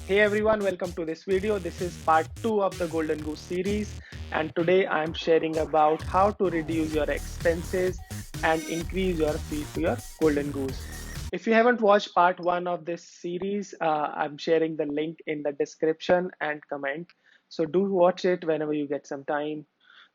Hey everyone, welcome to this video. This is part 2 of the Golden Goose series, and today I'm sharing about how to reduce your expenses and increase your fee to your Golden Goose. If you haven't watched part 1 of this series, I'm sharing the link in the description and comment. So do watch it whenever you get some time.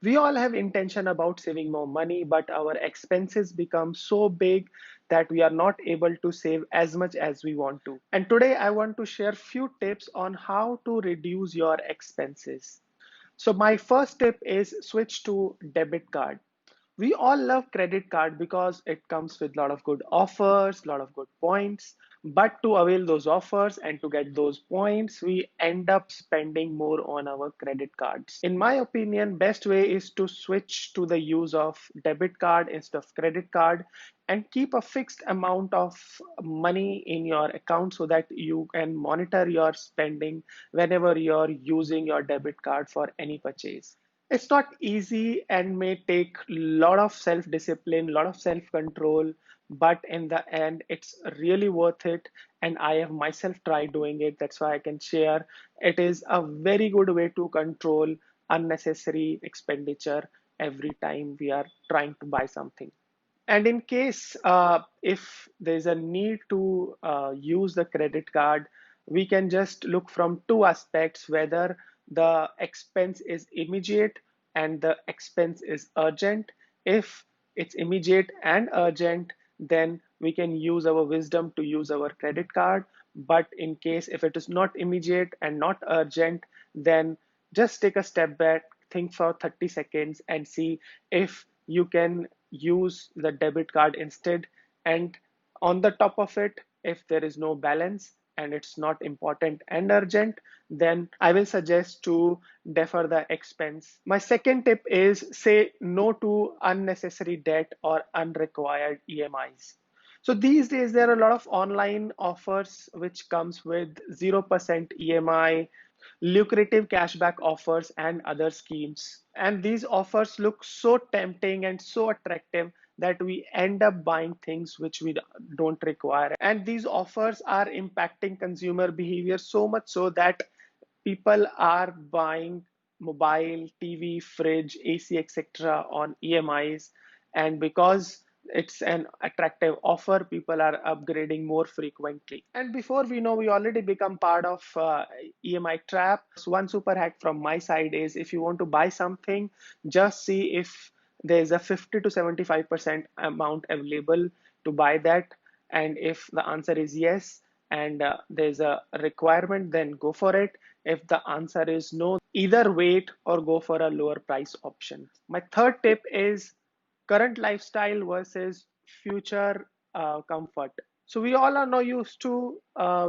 We all have intention about saving more money, but our expenses become so big that we are not able to save as much as we want to. And today I want to share few tips on how to reduce your expenses. So my first tip is switch to debit card. We all love credit card because it comes with a lot of good offers, a lot of good points. But to avail those offers and to get those points, we end up spending more on our credit cards. In my opinion, best way is to switch to the use of debit card instead of credit card and keep a fixed amount of money in your account so that you can monitor your spending whenever you're using your debit card for any purchase. It's not easy and may take a lot of self discipline, a lot of self control, but in the end it's really worth it, and I have myself tried doing it. That's why I can share. It is a very good way to control unnecessary expenditure every time we are trying to buy something. And in case if there's a need to use the credit card, we can just look from two aspects: whether the expense is immediate and the expense is urgent. If it's immediate and urgent, then we can use our wisdom to use our credit card. But in case if it is not immediate and not urgent, then just take a step back, think for 30 seconds, and see if you can use the debit card instead. And on the top of it, if there is no balance and it's not important and urgent, then I will suggest to defer the expense. My second tip is say no to unnecessary debt or unrequired EMIs. So these days there are a lot of online offers which comes with 0% EMI, lucrative cashback offers and other schemes. And these offers look so tempting and so attractive that we end up buying things which we don't require. And these offers are impacting consumer behavior so much so that people are buying mobile, TV, fridge, AC, etc. on EMIs. And because it's an attractive offer, people are upgrading more frequently. And before we know, we already become part of EMI trap. So one super hack from my side is if you want to buy something, just see if there's a 50 to 75% amount available to buy that. And if the answer is yes, and there's a requirement, then go for it. If the answer is no, either wait or go for a lower price option. My third tip is current lifestyle versus future comfort. So we all are now used to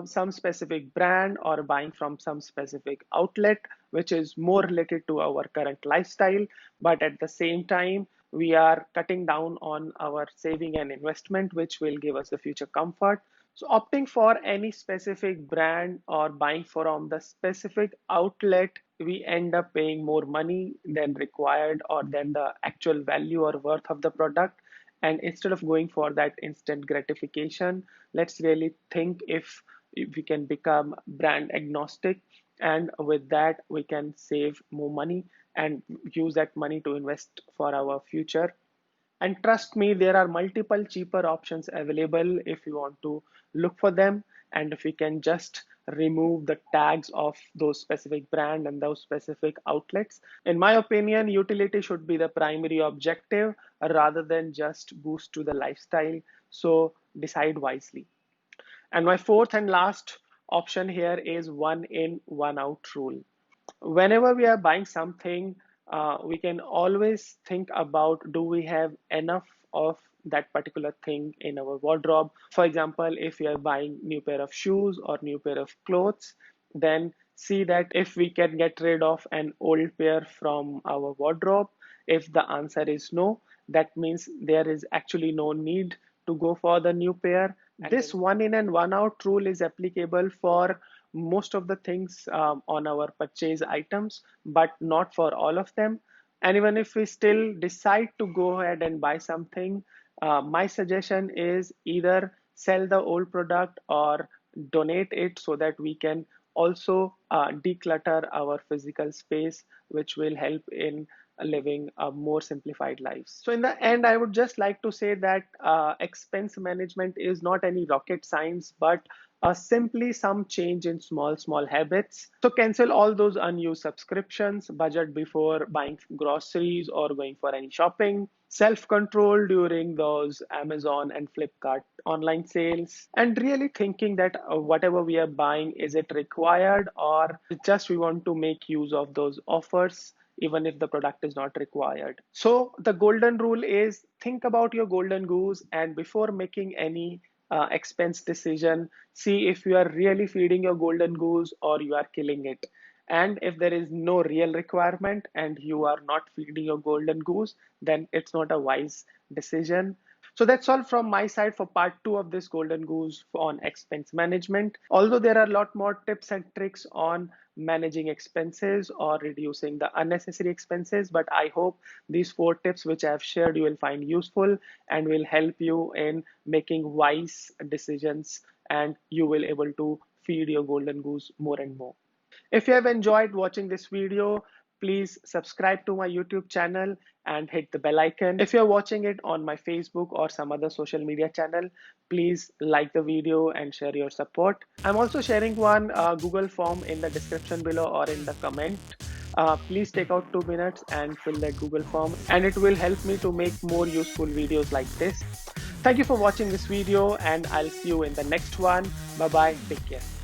some specific brand or buying from some specific outlet, which is more related to our current lifestyle. But at the same time, we are cutting down on our saving and investment, which will give us the future comfort. So opting for any specific brand or buying from the specific outlet, we end up paying more money than required or than the actual value or worth of the product. And instead of going for that instant gratification, let's really think if we can become brand agnostic, and with that we can save more money and use that money to invest for our future. And trust me, there are multiple cheaper options available if you want to look for them. And if we can just remove the tags of those specific brand and those specific outlets. In my opinion, utility should be the primary objective rather than just boost to the lifestyle. So decide wisely. And my fourth and last option here is one in, one out rule. Whenever we are buying something, we can always think about, do we have enough of that particular thing in our wardrobe? For example, if we are buying new pair of shoes or new pair of clothes, then see that if we can get rid of an old pair from our wardrobe. If the answer is no, that means there is actually no need to go for the new pair. This one in and one out rule is applicable for most of the things on our purchase items, but not for all of them. And even if we still decide to go ahead and buy something, my suggestion is either sell the old product or donate it so that we can also declutter our physical space, which will help in living a more simplified lives. So in the end, I would just like to say that expense management is not any rocket science, but simply some change in small habits. So cancel all those unused subscriptions, budget before buying groceries or going for any shopping, self-control during those Amazon and Flipkart online sales, and really thinking that whatever we are buying, is it required or just we want to make use of those offers even if the product is not required. So the golden rule is think about your golden goose, and before making any expense decision, see if you are really feeding your golden goose or you are killing it. And if there is no real requirement and you are not feeding your golden goose, then it's not a wise decision. So that's all from my side for part 2 of this golden goose on expense management. Although there are a lot more tips and tricks on managing expenses or reducing the unnecessary expenses, but I hope these 4 tips which I have shared you will find useful and will help you in making wise decisions, and you will able to feed your golden goose more and more. If you have enjoyed watching this video, please subscribe to my YouTube channel and hit the bell icon. If you're watching it on my Facebook or some other social media channel, please like the video and share your support. I'm also sharing one Google form in the description below or in the comment. Please take out 2 minutes and fill that Google form, and it will help me to make more useful videos like this. Thank you for watching this video, and I'll see you in the next one. Bye bye. Take care.